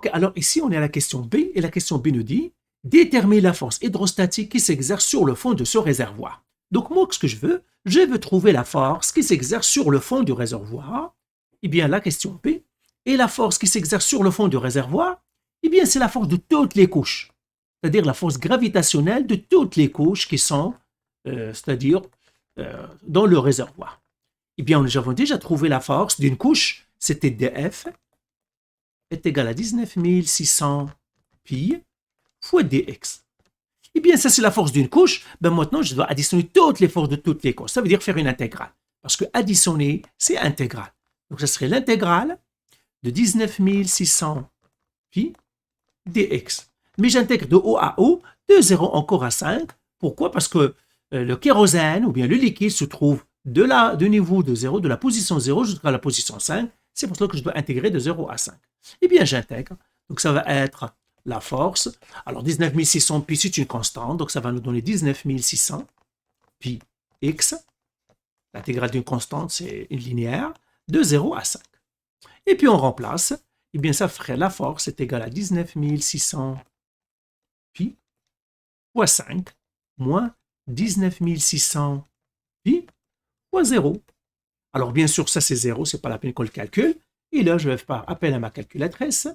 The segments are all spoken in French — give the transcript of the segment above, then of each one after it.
OK, alors ici, on est à la question B, et la question B nous dit « Détermine la force hydrostatique qui s'exerce sur le fond de ce réservoir. » Donc moi, ce que je veux trouver la force qui s'exerce sur le fond du réservoir. Eh bien, la question B, et la force qui s'exerce sur le fond du réservoir, eh bien, c'est la force de toutes les couches, c'est-à-dire la force gravitationnelle de toutes les couches qui sont, dans le réservoir. Eh bien, nous avons déjà trouvé la force d'une couche, c'était dF, est égal à 19 600 pi fois dx. Eh bien, ça, c'est la force d'une couche. Ben maintenant, je dois additionner toutes les forces de toutes les couches. Ça veut dire faire une intégrale. Parce que additionner, c'est intégrale. Donc, ça serait l'intégrale de 19 600 pi dx. Mais j'intègre de haut à haut, de 0 encore à 5. Pourquoi? Parce que le kérosène, ou bien le liquide, se trouve du niveau de 0, de la position 0 jusqu'à la position 5. C'est pour cela que je dois intégrer de 0 à 5. Eh bien, j'intègre. Donc, ça va être la force. Alors, 19 600 pi, c'est une constante. Donc, ça va nous donner 19 600 pi x. L'intégrale d'une constante, c'est une linéaire, de 0 à 5. Et puis, on remplace. Eh bien, ça ferait la force est égale à 19 600 pi fois 5 moins 19 600 pi fois 0. Alors, bien sûr, ça, c'est 0. Ce n'est pas la peine qu'on le calcule. Et là, je vais faire appel à ma calculatrice.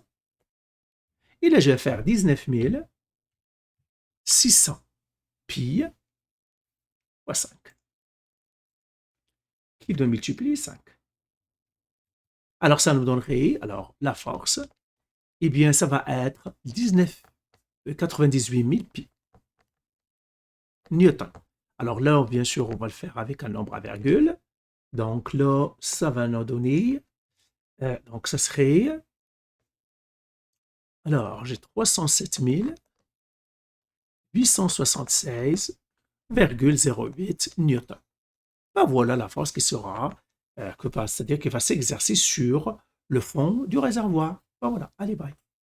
Et là, je vais faire 19 600 pi fois 5, qui doit multiplier 5. Alors, ça nous donnerait, alors, la force, eh bien, ça va être 98 000 pi newton. Alors là, bien sûr, on va le faire avec un nombre à virgule. Donc là, ça va nous donner, donc ça serait, alors, j'ai 307 876,08 newton. Ben voilà la force qui sera, c'est-à-dire qui va s'exercer sur le fond du réservoir. Ben voilà, allez, bye.